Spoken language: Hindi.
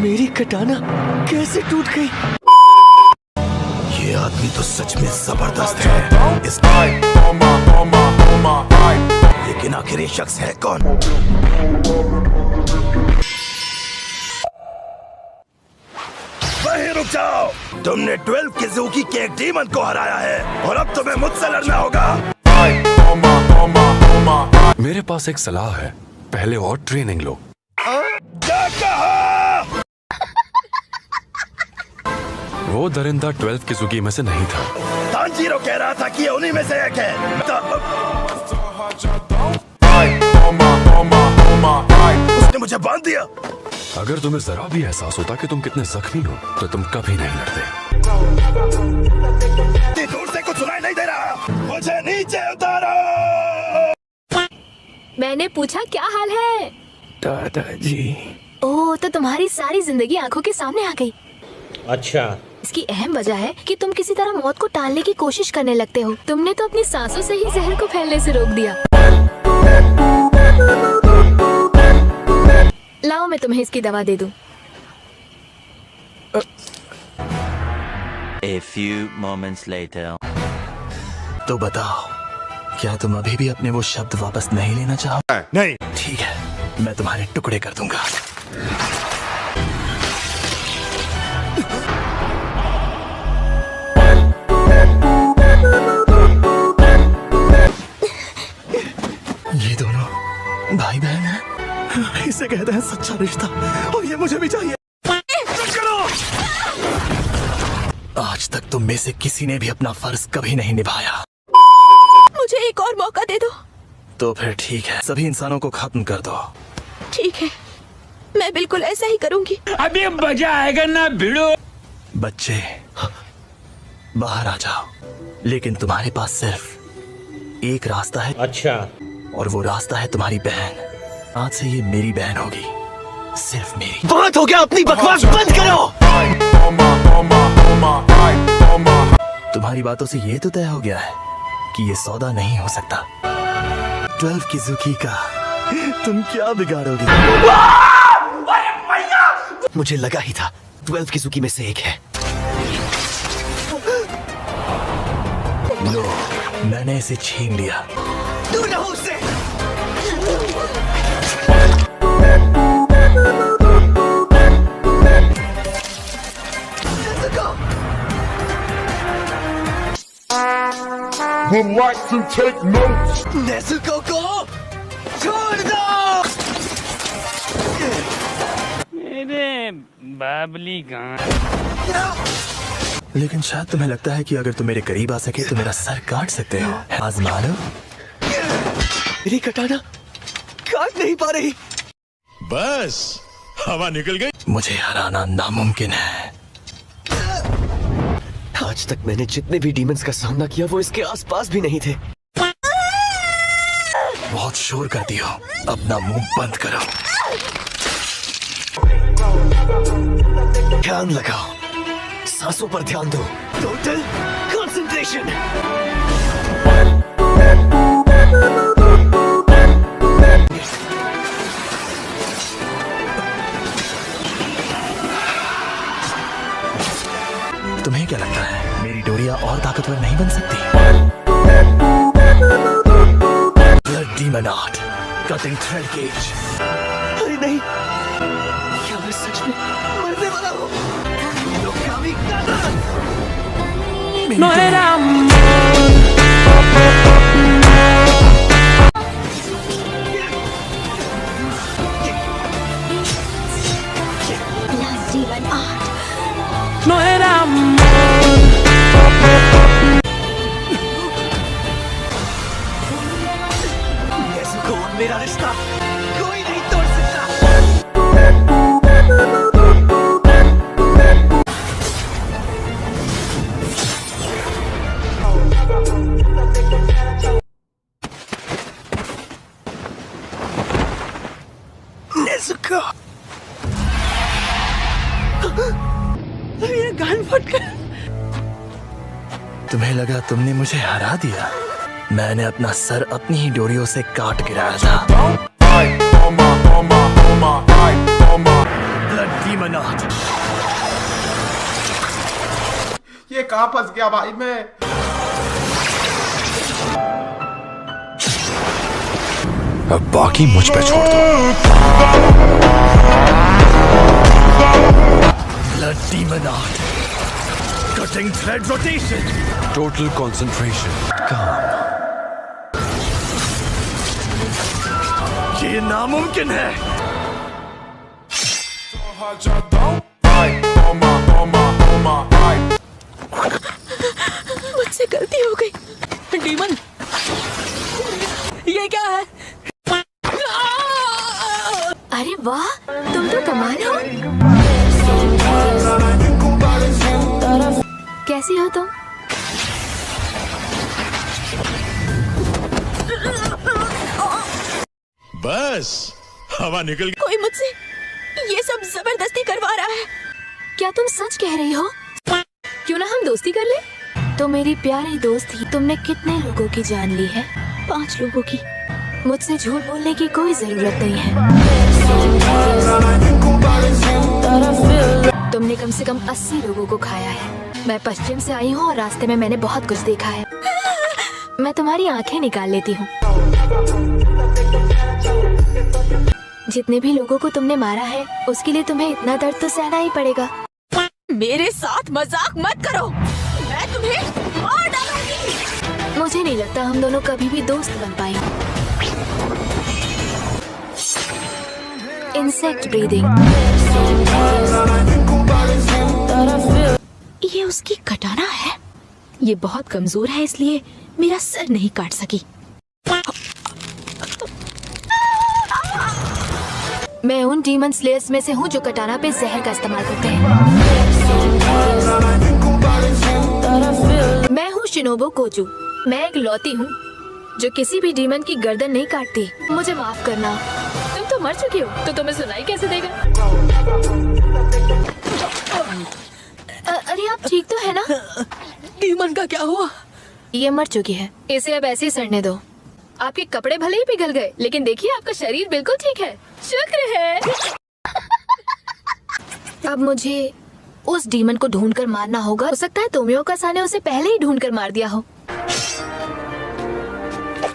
मेरी कटाना कैसे टूट गई? ये आदमी तो सच में जबरदस्त है। लेकिन आखिर ये शख्स है कौन? वहीं रुक जाओ। तुमने 12 किज़ुकी के एक डीमन को हराया है और अब तुम्हें मुझसे लड़ना होगा। मेरे पास एक सलाह है, पहले और ट्रेनिंग लो। क्या कहा? वो दरिंदा 12 किज़ुकी में से नहीं था। तांजीरो कह रहा था कि ये उन्हीं में से एक है। उसने मुझे बांध दिया। अगर तुम्हें जरा भी एहसास होता कि तुम कितने जख्मी हो तो तुम कभी नहीं लड़ते। दूर से कुछ सुनाई नहीं दे रहा। मुझे नीचे उतारो। मैंने पूछा क्या हाल है? दादाजी। ओह, तो तुम्हारी सारी जिंदगी आंखों के सामने आ गई। अच्छा, इसकी अहम वजह है कि तुम किसी तरह मौत को टालने की कोशिश करने लगते हो। तुमने तो अपनी सांसों से ही जहर को फैलने से रोक दिया। लाओ मैं तुम्हें इसकी दवा दे दूं। A few moments later. तो बताओ, क्या तुम अभी भी अपने वो शब्द वापस नहीं लेना चाहो? नहीं। ठीक है, मैं तुम्हारे टुकड़े कर दूंगा। ये दोनों भाई बहन हैं। इसे कहते हैं सच्चा रिश्ता और ये मुझे भी चाहिए। आज तक तुम में से किसी ने भी अपना फर्ज कभी नहीं निभाया। मुझे एक और मौका दे दो। तो फिर ठीक है, सभी इंसानों को खत्म कर दो। ठीक है, मैं बिल्कुल ऐसा ही करूंगी। अभी मजा आएगा ना भिड़ो। बच्चे बाहर आ जाओ, लेकिन तुम्हारे पास सिर्फ एक रास्ता है। अच्छा, और वो रास्ता है तुम्हारी बहन। आज से ये मेरी बहन होगी, सिर्फ मेरी। बहुत हो गया, अपनी बकवास बंद करो। तुम्हारी बातों से ये तो तय हो गया है कि ये सौदा नहीं हो सकता। 12 किज़ुकी का तुम क्या बिगाड़ोगे? मुझे लगा ही था 12 किज़ुकी में से एक है। लो, मैंने इसे छीन लिया। दूर रहो उससे। Would like to take notes. Nezuko को छोड़ दो। मेरे बाबली गान। लेकिन शायद तुम्हें लगता है कि अगर तुम मेरे करीब आ सके तो मेरा सर काट सकते हो। आजमा लो। मेरी कटाना काट नहीं पा रही। बस हवा निकल गई। मुझे हराना नामुमकिन है। आज तक मैंने जितने भी डीमंस का सामना किया वो इसके आसपास भी नहीं थे। बहुत शोर करती हो, अपना मुंह बंद करो। ध्यान लगाओ, सांसों पर ध्यान दो। Total concentration. तुम्हें क्या लगता है मेरी डोरियां और ताकतवर नहीं बन सकती? Blood demon art, cutting thread cage. अरे नहीं, क्या मैं सच में मरने वाला हूँ? No era जीवन आर्ट। no era नेज़ुको और मेरा रिश्ता कोई नहीं तोड़ सकता। नेज़ुको, मेरा कान फट गया। तुम्हें लगा तुमने मुझे हरा दिया? मैंने अपना सर अपनी ही डोरियों से काट गिराया था। कहाँ फंस गया भाई मैं। अब बाकी मुझ पे छोड़ दो। Blood demon art. Cutting thread rotation. Total concentration. ये नामुमकिन है। मुझसे गलती हो गई। डीमन, ये क्या है? अरे वाह, तुम तो कमाल हो। कैसी हो तुम? बस हवा निकल गई। कोई मुझसे ये सब जबरदस्ती करवा रहा है। क्या तुम सच कह रही हो? क्यों ना हम दोस्ती कर ले? तो मेरी प्यारी दोस्त ही, तुमने कितने लोगों की जान ली है? 5 लोगों की। मुझसे झूठ बोलने की कोई जरूरत नहीं है। तुमने कम से कम 80 लोगों को खाया है। मैं पश्चिम से आई हूँ और रास्ते में मैंने बहुत कुछ देखा है। मैं तुम्हारी आंखें निकाल लेती हूँ। जितने भी लोगों को तुमने मारा है, उसके लिए तुम्हें इतना दर्द तो सहना ही पड़ेगा। मेरे साथ मजाक मत करो, मैं तुम्हें मार डालूंगी। मुझे नहीं लगता हम दोनों कभी भी दोस्त बन पाएंगे। Insect breathing. ये उसकी कटाना है। ये बहुत कमजोर है, इसलिए मेरा सर नहीं काट सकी। मैं उन डीमन स्लेयर्स में से हूँ जो कटाना पे जहर का इस्तेमाल करते हैं। मैं हूँ शिनोबो कोजू। मैं एक लौती हूँ जो किसी भी डीमन की गर्दन नहीं काटती। मुझे माफ करना, तुम तो मर चुकी हो, तो तुम्हें सुनाई कैसे देगा? अरे आप ठीक तो है ना? डीमन का क्या हुआ? ये मर चुकी है, इसे अब ऐसे ही सड़ने दो। आपके कपड़े भले ही पिघल गए, लेकिन देखिए आपका शरीर बिल्कुल ठीक है। शुक्र है। अब मुझे उस डीमन को ढूंढकर मारना होगा। हो सकता है तोमियो का साने उसे पहले ही ढूंढकर मार दिया हो।